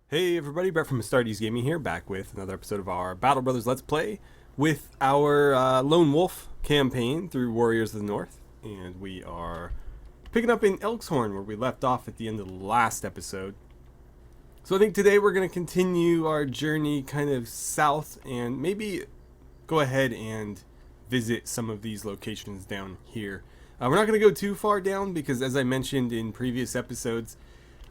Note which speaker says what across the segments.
Speaker 1: Hey everybody, Brett from AstartesGaming here, back with another episode of our Battle Brothers Let's Play with our Lone Wolf campaign through Warriors of the North. And we are picking up in Elkshorn where we left off at the end of the last episode. So I think today we're going to continue our journey kind of south and maybe go ahead and visit some of these locations down here. We're not going to go too far down because, as I mentioned in previous episodes,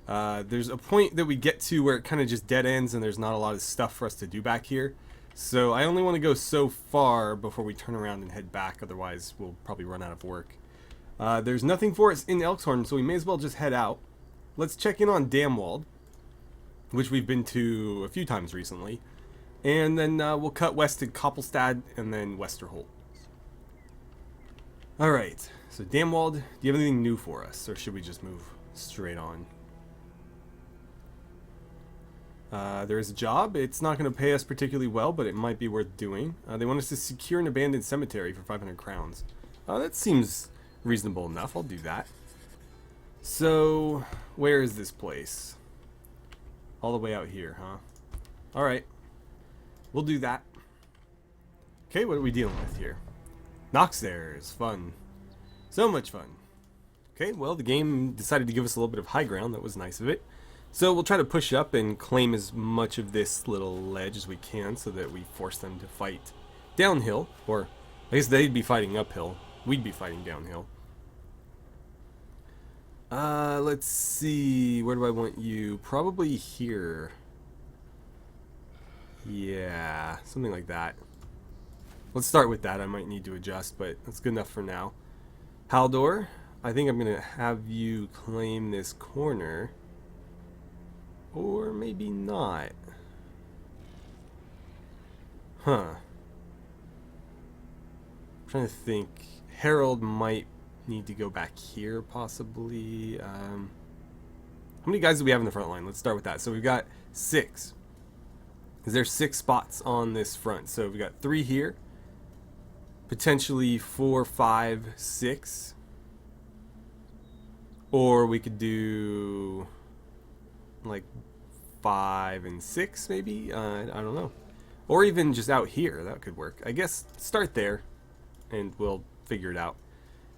Speaker 1: there's a point that we get to where it kind of just dead ends and there's not a lot of stuff for us to do back here. So I only want to go so far before we turn around and head back, otherwise we'll probably run out of work. There's nothing for us in Elkshorn, so we may as well just head out. Let's check in on Damwald, which we've been to a few times recently. And then we'll cut west to Koppelstad and then Westerholt. Alright, so Damwald, do you have anything new for us, or should we just move straight on? There is a job. It's not going to pay us particularly well, but it might be worth doing. They want us to secure an abandoned cemetery for 500 crowns. That seems reasonable enough. I'll do that. So, where is this place? All the way out here, huh? Alright. We'll do that. Okay, what are we dealing with here? Nachzherer is fun. So much fun. Okay, well, the game decided to give us a little bit of high ground. That was nice of it. So we'll try to push up and claim as much of this little ledge as we can so that we force them to fight downhill. Or, I guess they'd be fighting uphill. We'd be fighting downhill. Let's see. Where do I want you? Probably here. Yeah, something like that. Let's start with that. I might need to adjust, but that's good enough for now. Haldor, I think I'm going to have you claim this corner. Or maybe not. Huh. I'm trying to think. Harold might need to go back here, possibly. How many guys do we have in the front line? Let's start with that. So we've got 6. Is there 6 spots on this front? So we've got 3 here. Potentially 4, 5, 6. Or we could do like 5 and 6 maybe. I don't know. Or even just out here. That could work. I guess start there and we'll figure it out.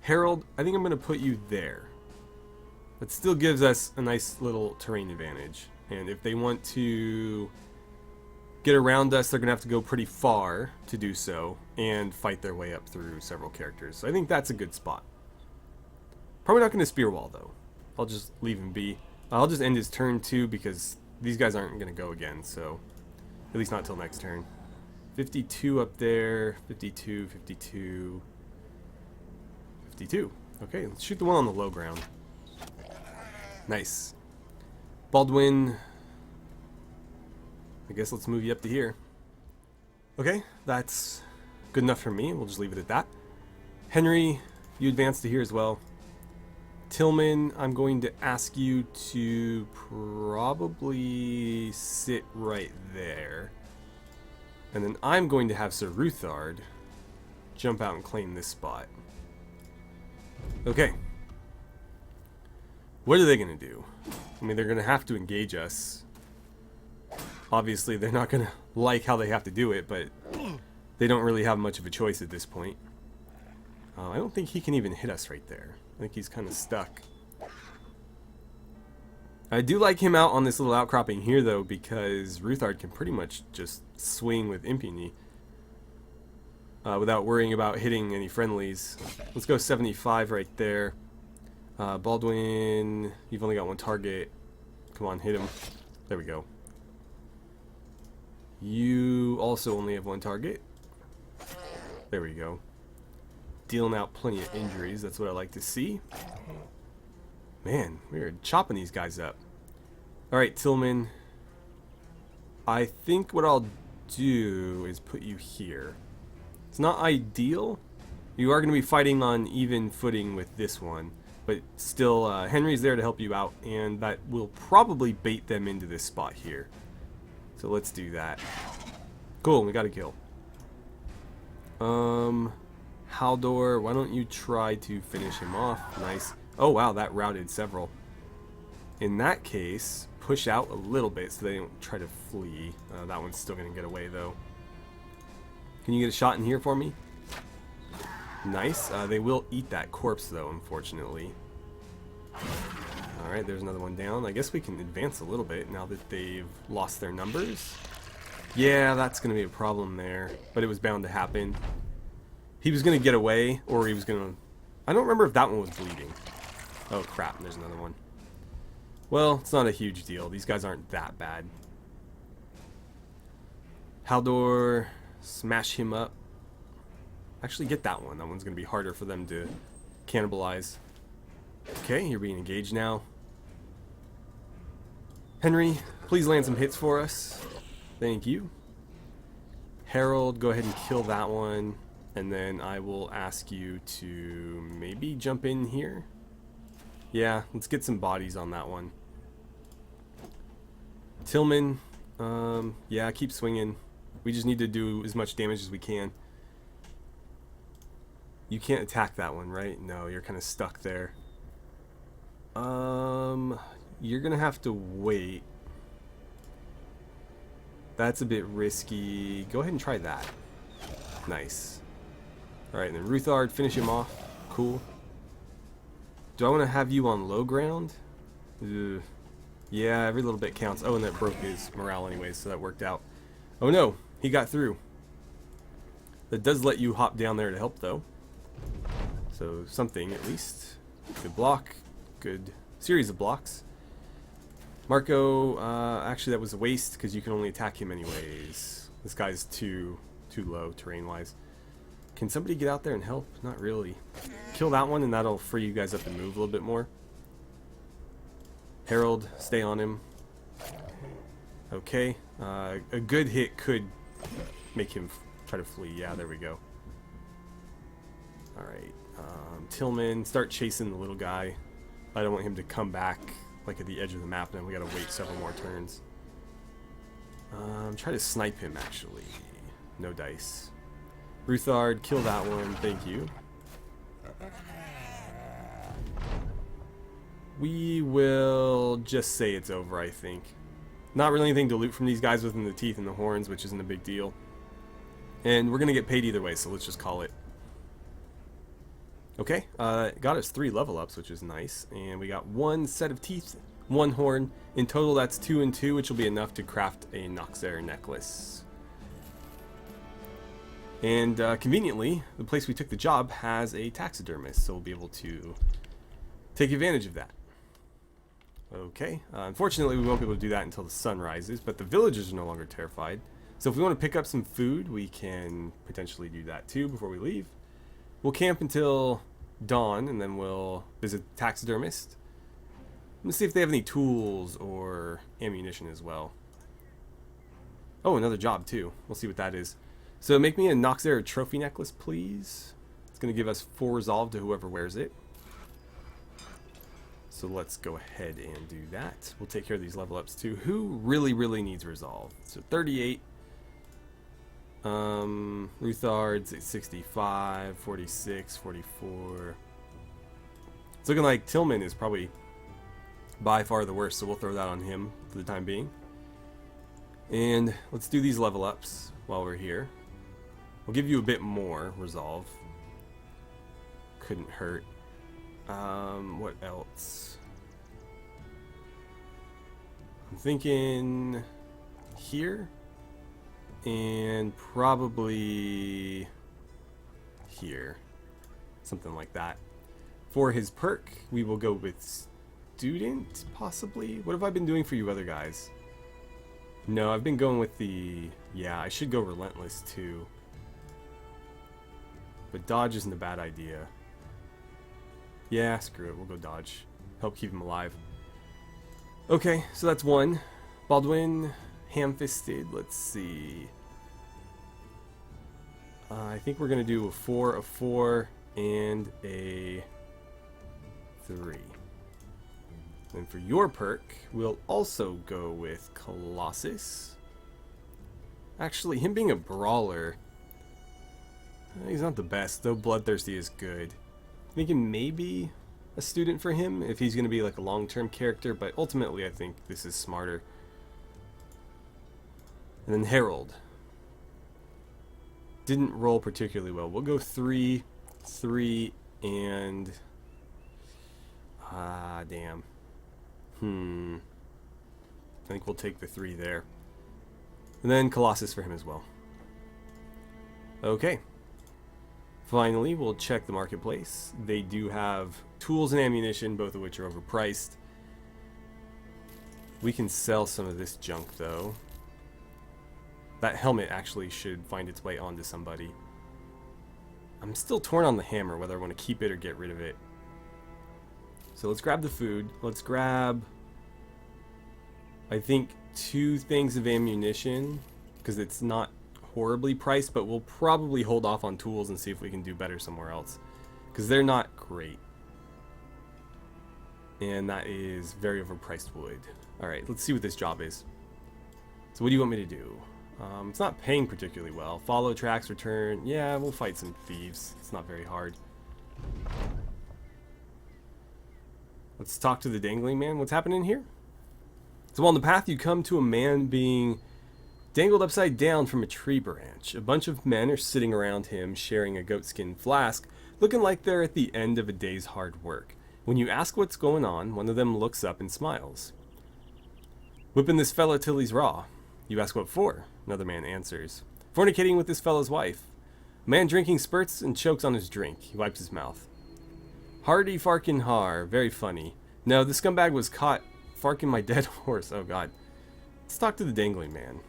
Speaker 1: Harold, I think I'm going to put you there. That still gives us a nice little terrain advantage. And if they want to get around us, they're going to have to go pretty far to do so and fight their way up through several characters. So I think that's a good spot. Probably not going to spear wall though. I'll just leave him be. I'll just end his turn too because these guys aren't going to go again, so at least not till next turn. 52 up there, 52, 52, 52. Okay, let's shoot the one on the low ground. Nice. Baldwin, I guess let's move you up to here. Okay, that's good enough for me. We'll just leave it at that. Henry, you advance to here as well. Tillman, I'm going to ask you to probably sit right there. And then I'm going to have Sir Ruthard jump out and claim this spot. Okay. What are they going to do? I mean, they're going to have to engage us. Obviously, they're not going to like how they have to do it, but they don't really have much of a choice at this point. I don't think he can even hit us right there. I think he's kind of stuck. I do like him out on this little outcropping here, though, because Ruthard can pretty much just swing with impunity without worrying about hitting any friendlies. Let's go 75 right there. Baldwin, you've only got 1 target. Come on, hit him. There we go. You also only have 1 target. There we go. Dealing out plenty of injuries. That's what I like to see. Man, we're chopping these guys up. Alright, Tillman. I think what I'll do is put you here. It's not ideal. You are going to be fighting on even footing with this one. But still, Henry's there to help you out. And that will probably bait them into this spot here. So let's do that. Cool, we got a kill. Haldor, why don't you try to finish him off? Nice. Oh wow, that routed several. In that case, push out a little bit so they don't try to flee. That one's still going to get away, though. Can you get a shot in here for me? Nice. They will eat that corpse, though, unfortunately. Alright, there's another one down. I guess we can advance a little bit now that they've lost their numbers. Yeah, that's going to be a problem there. But it was bound to happen. He was going to get away, or he was going to... I don't remember if that one was bleeding. Oh, crap. There's another one. Well, it's not a huge deal. These guys aren't that bad. Haldor, smash him up. Actually, get that one. That one's going to be harder for them to cannibalize. Okay, you're being engaged now. Henry, please land some hits for us. Thank you. Harold, go ahead and kill that one. And then I will ask you to maybe jump in here. Yeah, let's get some bodies on that one. Tillman, yeah, keep swinging. We just need to do as much damage as we can. You can't attack that one, right? No, you're kind of stuck there. You're gonna have to wait. That's a bit risky. Go ahead and try that. Nice. Alright, and then Ruthard, finish him off. Cool. Do I want to have you on low ground? Ugh. Yeah, every little bit counts. Oh, and that broke his morale anyways, so that worked out. Oh no, he got through. That does let you hop down there to help, though. So, something at least. Good block. Good series of blocks. Marco, actually that was a waste because you can only attack him anyways. This guy's too low terrain-wise. Can somebody get out there and help? Not really. Kill that one and that'll free you guys up and move a little bit more. Harold, stay on him. Okay. A good hit could make him try to flee. Yeah, there we go. Alright. Tillman, start chasing the little guy. I don't want him to come back like at the edge of the map, and then we gotta wait several more turns. Try to snipe him, actually. No dice. Ruthard, kill that one. Thank you. We will just say it's over, I think. Not really anything to loot from these guys within the teeth and the horns, which isn't a big deal. And we're gonna get paid either way, so let's just call it. Okay, got us 3 level ups, which is nice. And we got 1 set of teeth, 1 horn. In total, that's 2 and 2, which will be enough to craft a Nachzherer necklace. And conveniently, the place we took the job has a taxidermist, so we'll be able to take advantage of that. Okay, unfortunately we won't be able to do that until the sun rises, but the villagers are no longer terrified. So if we want to pick up some food, we can potentially do that too before we leave. We'll camp until dawn, and then we'll visit the taxidermist. Let's see if they have any tools or ammunition as well. Oh, another job too. We'll see what that is. So make me a Nachzherer trophy necklace, please. It's going to give us 4 resolve to whoever wears it. So let's go ahead and do that. We'll take care of these level ups too. Who really needs resolve? So 38. Ruthard's at 65, 46, 44. It's looking like Tillman is probably by far the worst, so we'll throw that on him for the time being. And let's do these level ups while we're here. We'll give you a bit more resolve. Couldn't hurt. What else? I'm thinking here and probably here. Something like that. For his perk, we will go with student, possibly? What have I been doing for you other guys? No, I've been going with the... Yeah, I should go relentless too. But dodge isn't a bad idea. Yeah, screw it. We'll go dodge. Help keep him alive. Okay, so that's 1. Baldwin, ham-fisted. Let's see. I think we're going to do a 4, a 4, and a 3. And for your perk, we'll also go with Colossus. Actually, him being a brawler, he's not the best, though Bloodthirsty is good. Thinking maybe a student for him if he's going to be like a long-term character, but ultimately I think this is smarter. And then Herald. Didn't roll particularly well. We'll go 3, 3, and... damn. I think we'll take the 3 there. And then Colossus for him as well. Okay. Finally, we'll check the marketplace. They do have tools and ammunition, both of which are overpriced. We can sell some of this junk, though. That helmet actually should find its way onto somebody. I'm still torn on the hammer, whether I want to keep it or get rid of it. So let's grab the food. Let's grab, I think, 2 things of ammunition, because it's not horribly priced, but we'll probably hold off on tools and see if we can do better somewhere else, because they're not great. And that is very overpriced wood. Alright, let's see what this job is. So what do you want me to do? It's not paying particularly well. Follow tracks, return. Yeah, we'll fight some thieves. It's not very hard. Let's talk to the dangling man. What's happening here? So on the path you come to a man being dangled upside down from a tree branch. A bunch of men are sitting around him sharing a goatskin flask, looking like they're at the end of a day's hard work. When you ask what's going on, one of them looks up and smiles. Whipping this fella till he's raw. You ask what for? Another man answers. Fornicating with this fella's wife. A man drinking spurts and chokes on his drink. He wipes his mouth. Hardy farkin' har. Very funny. No, the scumbag was caught farking my dead horse. Oh god. Let's talk to the dangling man.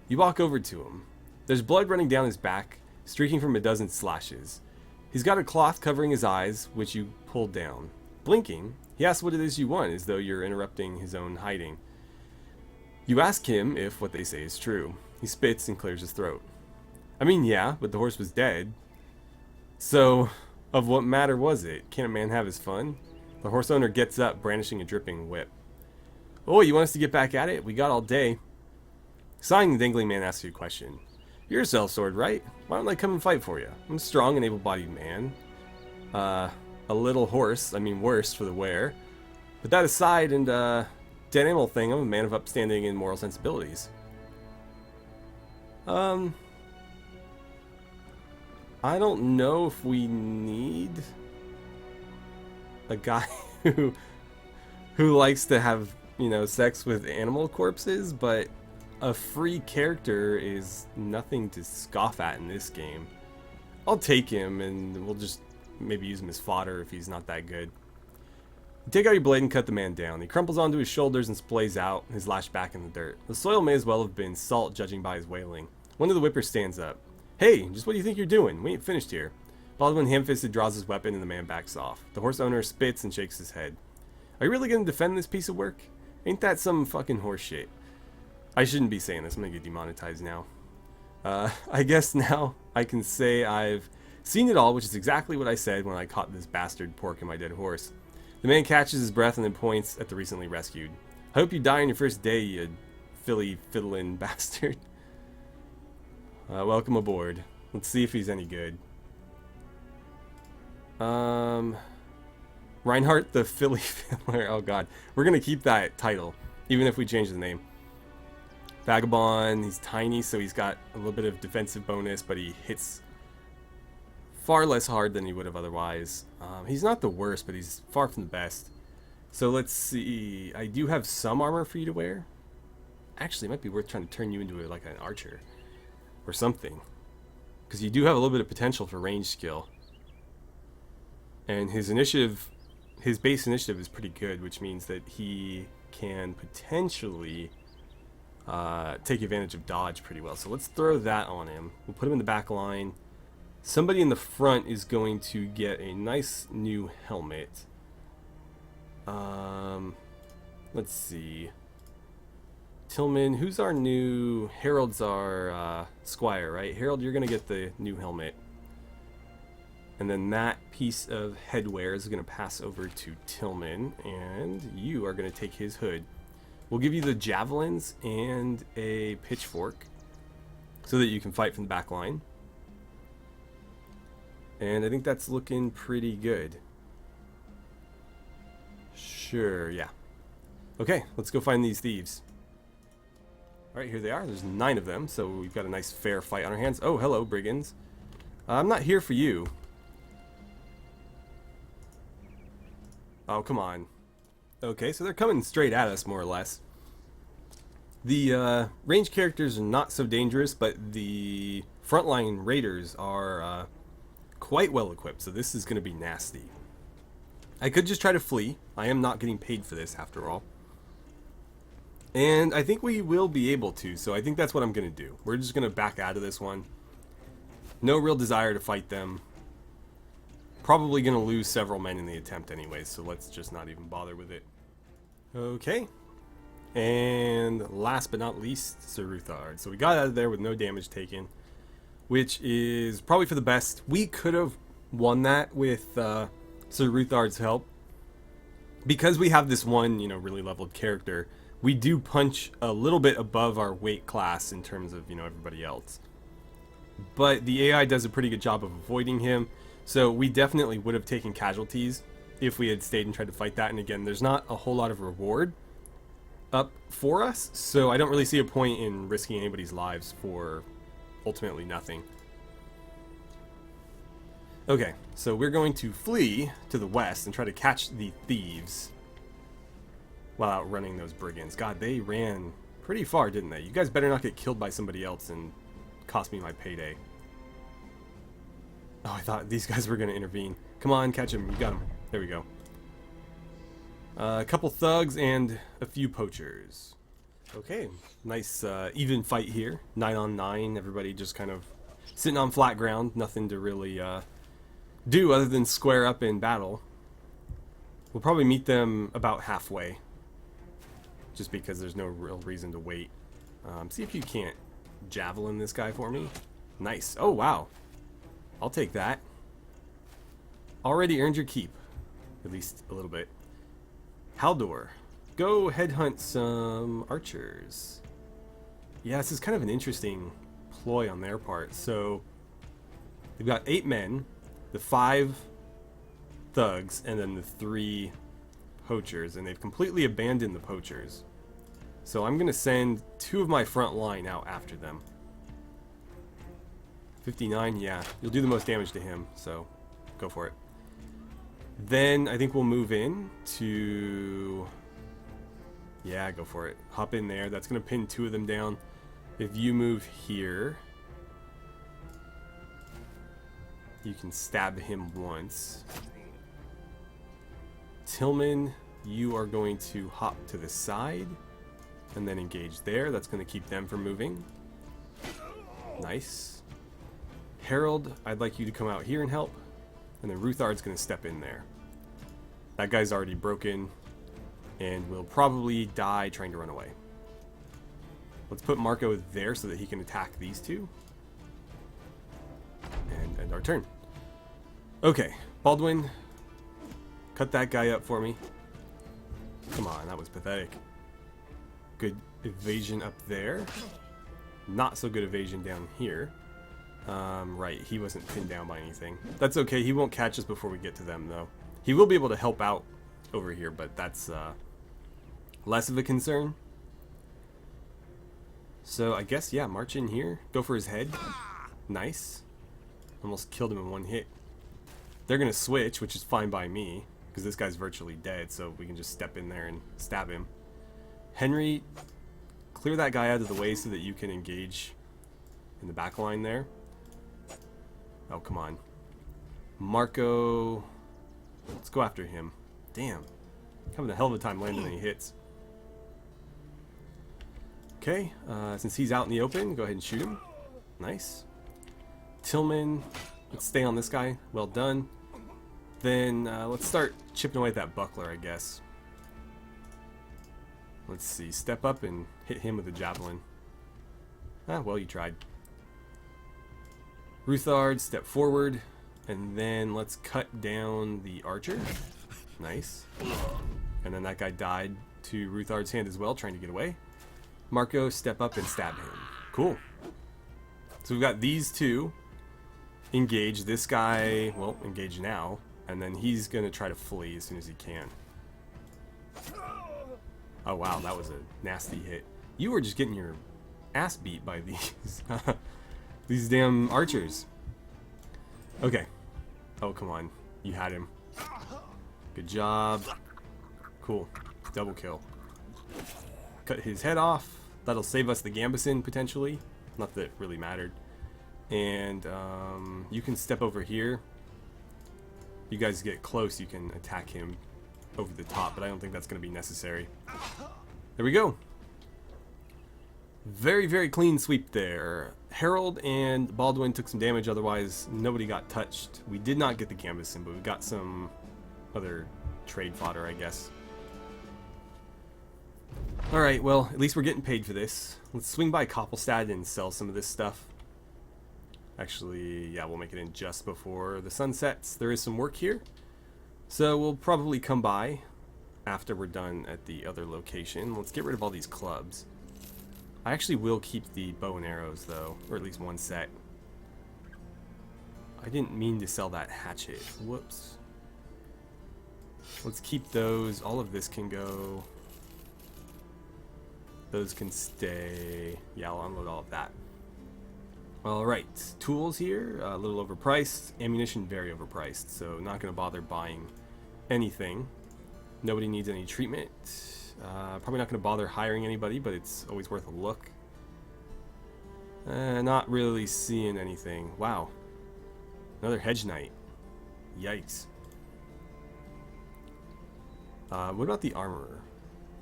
Speaker 1: You walk over to him. There's blood running down his back, streaking from a dozen slashes. He's got a cloth covering his eyes, which you pull down. Blinking, he asks what it is you want, as though you're interrupting his own hiding. You ask him if what they say is true. He spits and clears his throat. I mean, yeah, but the horse was dead. So, of what matter was it? Can't a man have his fun? The horse owner gets up, brandishing a dripping whip. Oh, you want us to get back at it? We got all day. Sighing, the dangling man asks you a question. You're a sellsword, right? Why don't I come and fight for you? I'm a strong and able-bodied man. A little horse, I mean worse for the wear. But that aside, and dead animal thing, I'm a man of upstanding and moral sensibilities. I don't know if we need a guy who likes to have, sex with animal corpses, but a free character is nothing to scoff at in this game. I'll take him, and we'll just maybe use him as fodder if he's not that good. You take out your blade and cut the man down. He crumples onto his shoulders and splays out, his lash back in the dirt. The soil may as well have been salt, judging by his wailing. One of the whippers stands up. Hey, just what do you think you're doing? We ain't finished here. Baldwin ham-fisted draws his weapon and the man backs off. The horse owner spits and shakes his head. Are you really gonna defend this piece of work? Ain't that some fucking horse shit? I shouldn't be saying this. I'm gonna get demonetized now. I guess now I can say I've seen it all, which is exactly what I said when I caught this bastard pork in my dead horse. The man catches his breath and then points at the recently rescued. I hope you die on your first day, you fiddlin' bastard. Welcome aboard. Let's see if he's any good. Reinhardt the Philly Fiddler. Oh god. We're gonna keep that title, even if we change the name. Vagabond, he's tiny, so he's got a little bit of defensive bonus, but he hits far less hard than he would have otherwise. He's not the worst, but he's far from the best. So let's see. I do have some armor for you to wear. Actually, it might be worth trying to turn you into like an archer or something, because you do have a little bit of potential for range skill. And his initiative, his base initiative is pretty good, which means that he can potentially take advantage of dodge pretty well. So let's throw that on him. We'll put him in the back line. Somebody in the front is going to get a nice new helmet. Let's see. Tillman, who's our new... Harold's our squire, right? Harold, you're going to get the new helmet. And then that piece of headwear is going to pass over to Tillman, and you are going to take his hood. We'll give you the javelins and a pitchfork so that you can fight from the back line. And I think that's looking pretty good. Sure, yeah. Okay, let's go find these thieves. Alright, here they are. There's 9 of them, so we've got a nice fair fight on our hands. Oh, hello, Brigands. I'm not here for you. Oh, come on. Okay, so they're coming straight at us, more or less. The range characters are not so dangerous, but the frontline raiders are quite well equipped, so this is going to be nasty. I could just try to flee. I am not getting paid for this, after all. And I think we will be able to, so I think that's what I'm going to do. We're just going to back out of this one. No real desire to fight them. Probably going to lose several men in the attempt anyway, so let's just not even bother with it. Okay. And last but not least, Sir Ruthard. So we got out of there with no damage taken, which is probably for the best. We could have won that with Sir Ruthard's help. Because we have this one, really leveled character, we do punch a little bit above our weight class in terms of, everybody else. But the AI does a pretty good job of avoiding him, so we definitely would have taken casualties if we had stayed and tried to fight that. And again, there's not a whole lot of reward up for us, so I don't really see a point in risking anybody's lives for ultimately nothing. Okay, so we're going to flee to the west and try to catch the thieves while outrunning those brigands. God, they ran pretty far, didn't they? You guys better not get killed by somebody else and cost me my payday. Oh, I thought these guys were going to intervene. Come on, catch him. You got him. There we go. A couple thugs and a few poachers. Okay, nice even fight here. 9 on 9. Everybody just kind of sitting on flat ground. Nothing to really do other than square up in battle. We'll probably meet them about halfway, just because there's no real reason to wait. See if you can't javelin this guy for me. Nice. Oh, wow. I'll take that. Already earned your keep. At least a little bit. Haldor, go headhunt some archers. Yeah, this is kind of an interesting ploy on their part. So, they've got 8 men, the 5 thugs, and then the 3 poachers, and they've completely abandoned the poachers. So I'm going to send 2 of my front line out after them. 59, yeah, you'll do the most damage to him, so go for it. Then I think we'll move in to... Yeah, go for it. Hop in there. That's going to pin 2 of them down. If you move here, you can stab him once. Tillman, you are going to hop to the side and then engage there. That's going to keep them from moving. Nice. Harold, I'd like you to come out here and help. And then Ruthard's going to step in there. That guy's already broken and will probably die trying to run away. Let's put Marco there so that he can attack these 2. And end our turn. Okay, Baldwin, cut that guy up for me. Come on, that was pathetic. Good evasion up there. Not so good evasion down here. Right, he wasn't pinned down by anything. That's okay, he won't catch us before we get to them, though. He will be able to help out over here, but that's less of a concern. So I guess, yeah, march in here. Go for his head. Nice. Almost killed him in 1 hit. They're going to switch, which is fine by me, because this guy's virtually dead, so we can just step in there and stab him. Henry, clear that guy out of the way so that you can engage in the back line there. Oh, come on. Marco, let's go after him. Damn. Having a hell of a time landing any hits. Okay, since he's out in the open, go ahead and shoot him. Nice. Tillman, let's stay on this guy. Well done. Then let's start chipping away at that buckler, I guess. Let's see, step up and hit him with a javelin. Ah, well, you tried. Ruthard, step forward, and then let's cut down the archer. Nice. And then that guy died to Ruthard's hand as well, trying to get away. Marco, step up and stab him. Cool. So we've got these 2. Engage. This guy, well, engage now. And then he's going to try to flee as soon as he can. Oh wow, that was a nasty hit. You were just getting your ass beat by these these damn archers. Okay. Oh, come on. You had him. Good job. Cool. Double kill. Cut his head off. That'll save us the Gambeson, potentially. Not that it really mattered. And you can step over here. You guys get close, you can attack him over the top, but I don't think that's going to be necessary. There we go. Very, very clean sweep there. Harold and Baldwin took some damage, otherwise nobody got touched. We did not get the Gambeson, but we got some other trade fodder, I guess. Alright, well, at least we're getting paid for this. Let's swing by Koppelstad and sell some of this stuff. Actually, yeah, we'll make it in just before the sun sets. There is some work here, so we'll probably come by after we're done at the other location. Let's get rid of all these clubs. I actually will keep the bow and arrows, though, or at least one set. I didn't mean to sell that hatchet. Whoops. Let's keep those. All of this can go. Those can stay. Yeah, I'll unload all of that. Alright, tools here, a little overpriced. Ammunition, very overpriced, so not going to bother buying anything. Nobody needs any treatment. Probably not going to bother hiring anybody, but it's always worth a look. Not really seeing anything. Wow. Another hedge knight. Yikes. What about the armor?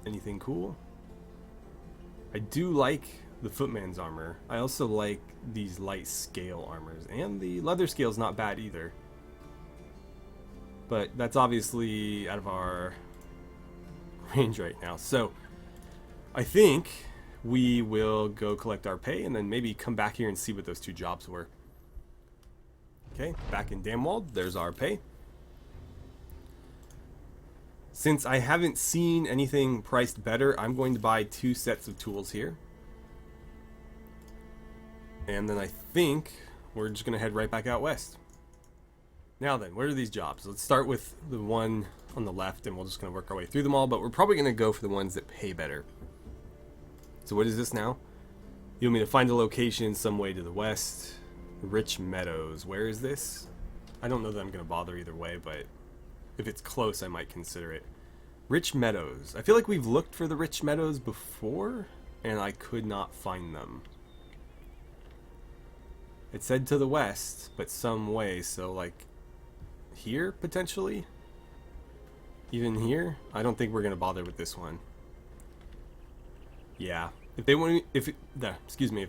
Speaker 1: Anything cool? I do like the footman's armor. I also like these light scale armors, and the leather scale is not bad either. But that's obviously out of our range right now. So I think we will go collect our pay and then maybe come back here and see what those two jobs were. Okay, back in Damwald, there's our pay. Since I haven't seen anything priced better, I'm going to buy 2 sets of tools here. And then I think we're just going to head right back out west. Now then, where are these jobs? Let's start with the one on the left, and we're just going to work our way through them all, but we're probably going to go for the ones that pay better. So what is this now? You want me to find a location some way to the west. Rich Meadows. Where is this? I don't know that I'm going to bother either way, but if it's close, I might consider it. Rich Meadows. I feel like we've looked for the Rich Meadows before, and I could not find them. It said to the west, but some way, so like here potentially? Even here? I don't think we're gonna bother with this one. Yeah. If they want me, if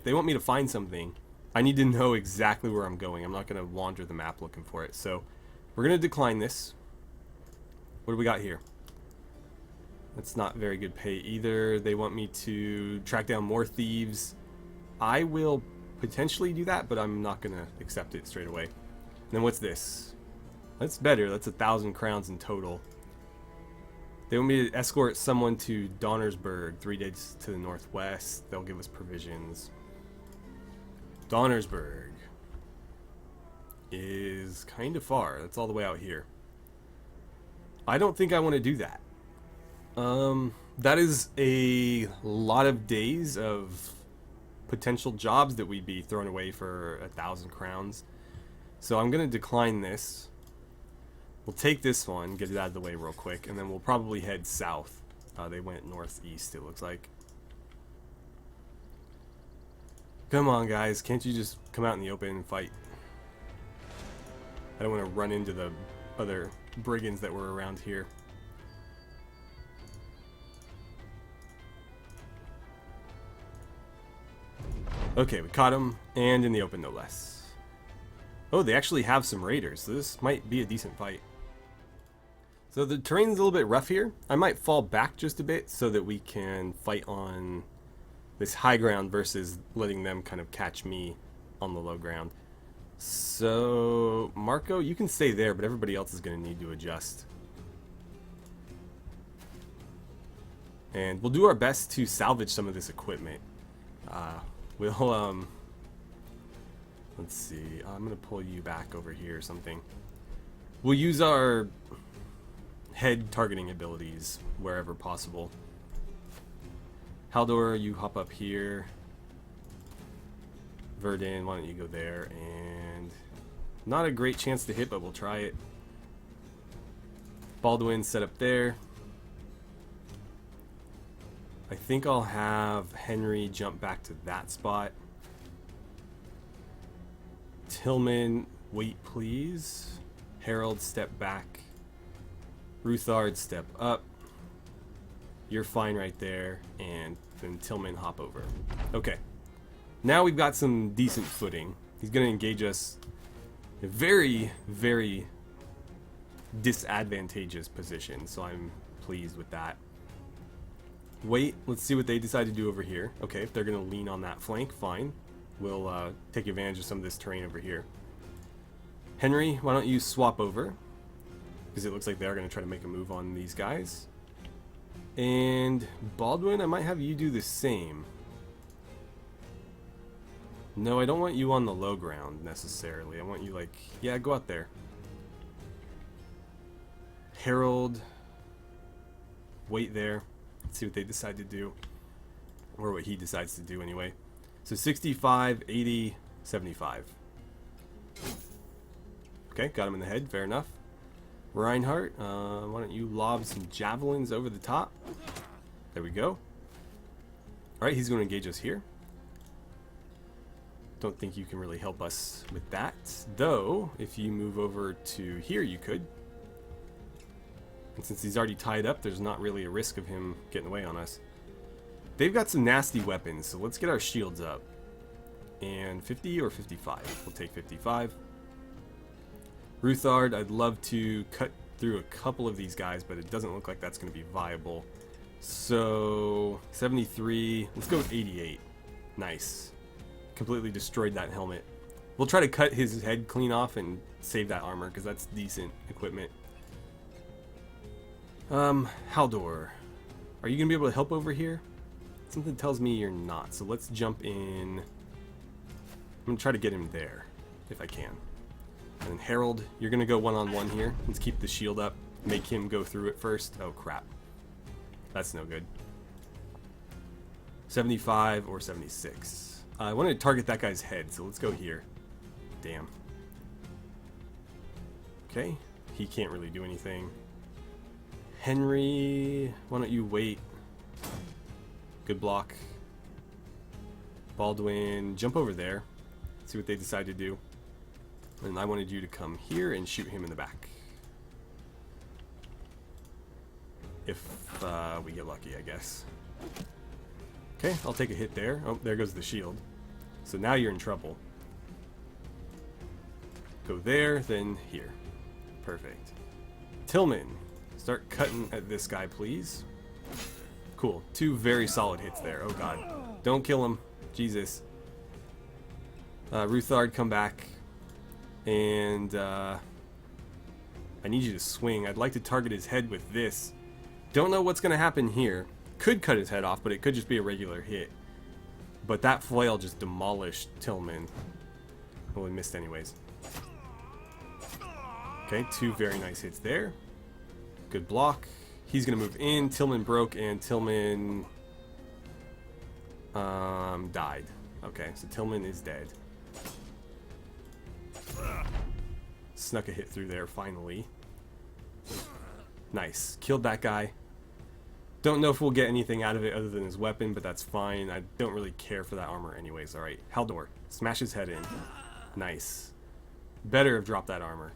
Speaker 1: they want me to find something, I need to know exactly where I'm going. I'm not gonna wander the map looking for it. So we're gonna decline this. What do we got here? That's not very good pay either. They want me to track down more thieves. I will potentially do that, but I'm not gonna accept it straight away. And then what's this? That's better. That's 1,000 crowns in total. They want me to escort someone to Donnersberg, 3 days to the northwest. They'll give us provisions. Donnersberg is kind of far. That's all the way out here. I don't think I want to do that. That is a lot of days of potential jobs that we'd be thrown away for 1,000 crowns. So I'm going to decline this. We'll take this one, get it out of the way real quick, and then we'll probably head south. They went northeast, it looks like. Come on, guys. Can't you just come out in the open and fight? I don't want to run into the other brigands that were around here. Okay, we caught him, and in the open no less. Oh, they actually have some raiders, so this might be a decent fight. So the terrain's a little bit rough here. I might fall back just a bit so that we can fight on this high ground versus letting them kind of catch me on the low ground. So, Marco, you can stay there, but everybody else is going to need to adjust. And we'll do our best to salvage some of this equipment. Let's see, I'm going to pull you back over here or something. We'll use our head targeting abilities wherever possible. Haldor, you hop up here. Verdun, why don't you go there? And not a great chance to hit, but we'll try it. Baldwin set up there. I think I'll have Henry jump back to that spot. Tillman, wait please. Harold, step back. Ruthard, step up. You're fine right there. And then Tillman, hop over. Okay. Now we've got some decent footing. He's going to engage us in a very, very disadvantageous position. So I'm pleased with that. Wait, let's see what they decide to do over here. Okay, if they're going to lean on that flank, fine. We'll take advantage of some of this terrain over here. Henry, why don't you swap over? Because it looks like they are going to try to make a move on these guys. And Baldwin, I might have you do the same. No, I don't want you on the low ground necessarily. I want you like, yeah, go out there. Harold, wait there. Let's see what they decide to do. Or what he decides to do anyway. So 65, 80, 75. Okay, got him in the head, fair enough. Reinhardt, why don't you lob some javelins over the top? There we go. Alright, he's going to engage us here. Don't think you can really help us with that. Though, if you move over to here, you could. And since he's already tied up, there's not really a risk of him getting away on us. They've got some nasty weapons, so let's get our shields up. And 50 or 55? We'll take 55. Ruthard, I'd love to cut through a couple of these guys, but it doesn't look like that's going to be viable. So, 73. Let's go with 88. Nice. Completely destroyed that helmet. We'll try to cut his head clean off and save that armor, because that's decent equipment. Haldor, are you going to be able to help over here? Something tells me you're not, so let's jump in. I'm going to try to get him there, if I can. And then Harold, you're going to go one-on-one here. Let's keep the shield up. Make him go through it first. Oh, crap. That's no good. 75 or 76. I wanted to target that guy's head, so let's go here. Damn. Okay. He can't really do anything. Henry, why don't you wait? Good block. Baldwin, jump over there. See what they decide to do. And I wanted you to come here and shoot him in the back. If we get lucky, I guess. Okay, I'll take a hit there. Oh, there goes the shield. So now you're in trouble. Go there, then here. Perfect. Tillman, start cutting at this guy, please. Cool. 2 very solid hits there. Oh, God. Don't kill him. Jesus. Ruthard, come back. And I need you to swing. I'd like to target his head with this. Don't know what's going to happen here. Could cut his head off, but it could just be a regular hit. But that flail just demolished Tillman. Well, we missed anyways. Okay, 2 very nice hits there. Good block. He's going to move in. Tillman broke, and Tillman died. Okay, so Tillman is dead. Snuck a hit through there, finally. Nice. Killed that guy. Don't know if we'll get anything out of it other than his weapon, but that's fine. I don't really care for that armor anyways. Alright, Haldor. Smash his head in. Nice. Better have dropped that armor.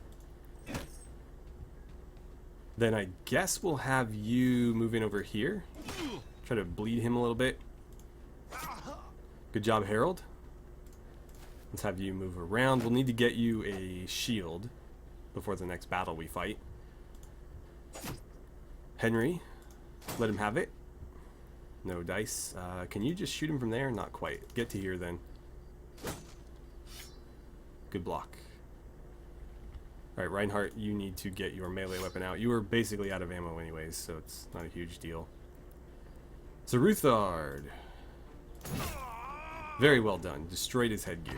Speaker 1: Then I guess we'll have you move in over here. Try to bleed him a little bit. Good job, Harold. Let's have you move around. We'll need to get you a shield before the next battle we fight. Henry, let him have it. No dice. Can you just shoot him from there? Not quite. Get to here then. Good block. Alright, Reinhardt, you need to get your melee weapon out. You were basically out of ammo anyways, so it's not a huge deal. So Ruthard. Very well done. Destroyed his headgear.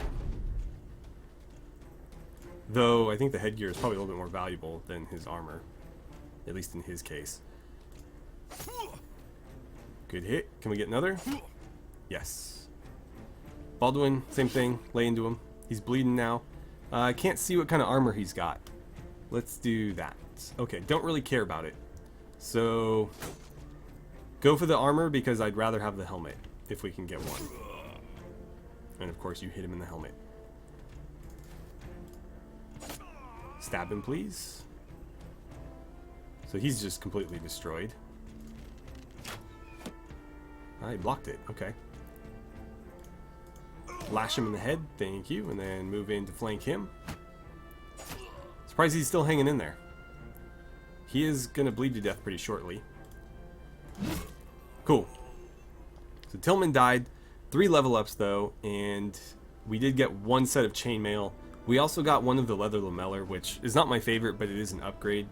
Speaker 1: Though, I think the headgear is probably a little bit more valuable than his armor. At least in his case. Good hit. Can we get another? Yes. Baldwin, same thing. Lay into him. He's bleeding now. I can't see what kind of armor he's got. Let's do that. Okay, don't really care about it. So, go for the armor because I'd rather have the helmet if we can get one. And of course you hit him in the helmet. Stab him, please. So he's just completely destroyed. I blocked it. Okay. Lash him in the head. Thank you. And then move in to flank him. Surprised he's still hanging in there. He is going to bleed to death pretty shortly. Cool. So Tillman died. 3 level ups though. And we did get 1 set of chainmail. We also got one of the leather lameller, which is not my favorite, but it is an upgrade.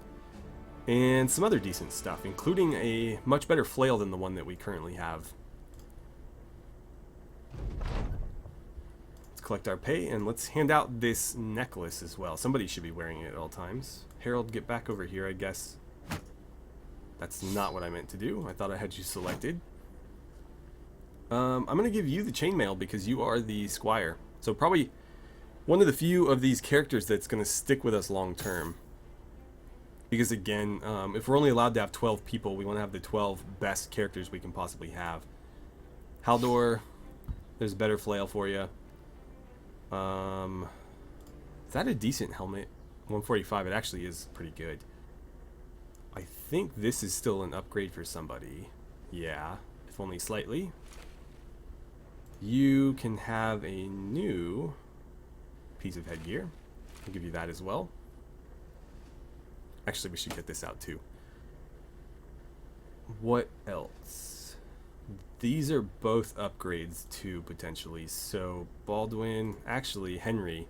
Speaker 1: And some other decent stuff, including a much better flail than the one that we currently have. Let's collect our pay, and let's hand out this necklace as well. Somebody should be wearing it at all times. Harold, get back over here, I guess. That's not what I meant to do. I thought I had you selected. I'm going to give you the chainmail because you are the squire. So probably one of the few of these characters that's going to stick with us long term. Because again, if we're only allowed to have 12 people, we want to have the 12 best characters we can possibly have. Haldor, there's a better flail for you. Is that a decent helmet? 145, it actually is pretty good. I think this is still an upgrade for somebody. Yeah, if only slightly. You can have a new piece of headgear. I'll give you that as well. Actually, we should get this out too. What else? These are both upgrades too, potentially. So, Baldwin, actually, Henry.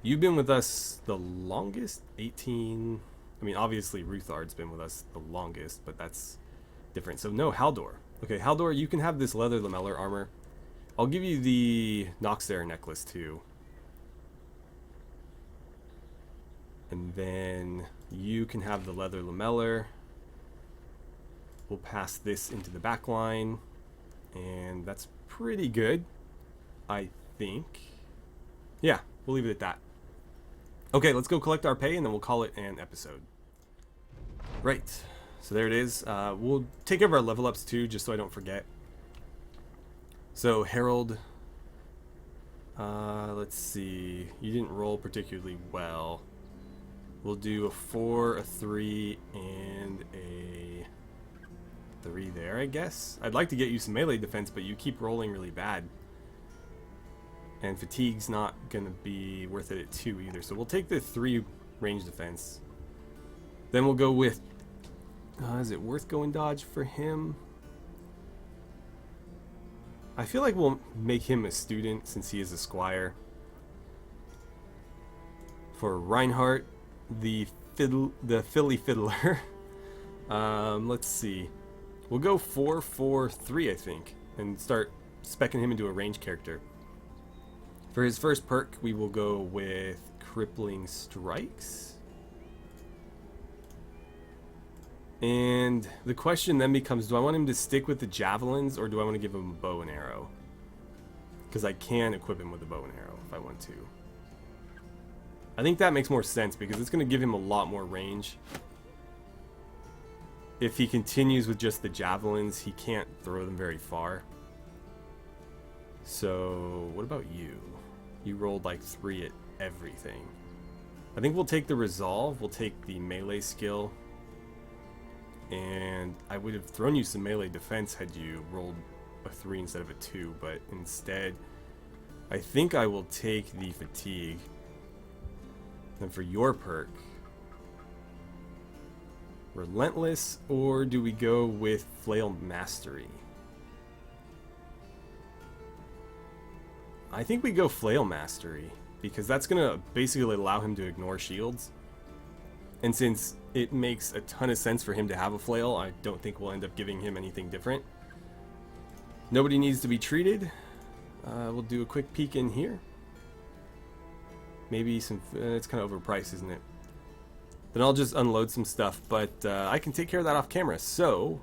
Speaker 1: You've been with us the longest? 18... I mean, obviously, Ruthard's been with us the longest, but that's different. So, no, Haldor. Okay, Haldor, you can have this leather lameller armor. I'll give you the Nachzherer necklace too. And then you can have the leather lameller. We'll pass this into the back line. And that's pretty good, I think. Yeah, we'll leave it at that. Okay, let's go collect our pay and then we'll call it an episode. Right, so there it is. We'll take care of our level ups too, just so I don't forget. So Harold, let's see. You didn't roll particularly well. We'll do a 4, a 3, and a 3 there, I guess. I'd like to get you some melee defense, but you keep rolling really bad. And fatigue's not going to be worth it at 2 either. So we'll take the 3 range defense. Then we'll go with... is it worth going dodge for him? I feel like we'll make him a student since he is a squire. For Reinhardt, the Philly Fiddler. Let's see. We'll go 4, 4, 3, I think, and start speccing him into a range character. For his first perk, we will go with Crippling Strikes. And the question then becomes, do I want him to stick with the javelins or do I want to give him a bow and arrow? Because I can equip him with a bow and arrow if I want to. I think that makes more sense because it's going to give him a lot more range. If he continues with just the javelins, he can't throw them very far. So, what about you? You rolled like 3 at everything. I think we'll take the resolve, we'll take the melee skill. And I would have thrown you some melee defense had you rolled a 3 instead of a 2, but instead, I think I will take the fatigue. And for your perk, Relentless, or do we go with Flail Mastery? I think we go Flail Mastery, because that's going to basically allow him to ignore shields. And since it makes a ton of sense for him to have a flail, I don't think we'll end up giving him anything different. Nobody needs to be treated. We'll do a quick peek in here. Maybe some... it's kind of overpriced, isn't it? then I'll just unload some stuff, but I can take care of that off camera. So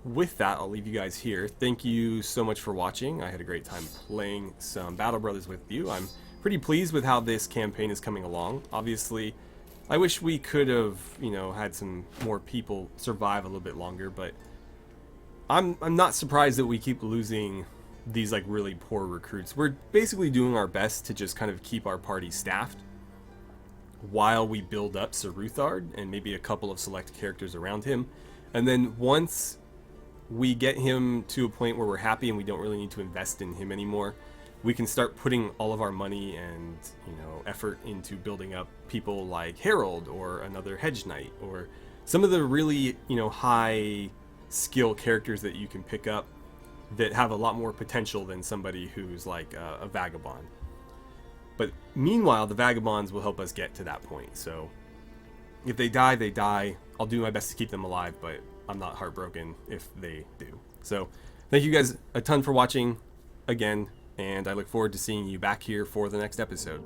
Speaker 1: with that, I'll leave you guys here. Thank you so much for watching. I had a great time playing some Battle Brothers with you. I'm pretty pleased with how this campaign is coming along. Obviously, I wish we could have, you know, had some more people survive a little bit longer, but I'm not surprised that we keep losing these like really poor recruits. We're basically doing our best to just kind of keep our party staffed while we build up Saruthard and maybe a couple of select characters around him. And then once we get him to a point where we're happy and we don't really need to invest in him anymore, we can start putting all of our money and, you know, effort into building up people like Harold or another Hedge Knight or some of the really, you know, high skill characters that you can pick up that have a lot more potential than somebody who's like a vagabond. But meanwhile, the vagabonds will help us get to that point. So if they die, they die. I'll do my best to keep them alive, but I'm not heartbroken if they do. So thank you guys a ton for watching again, and I look forward to seeing you back here for the next episode.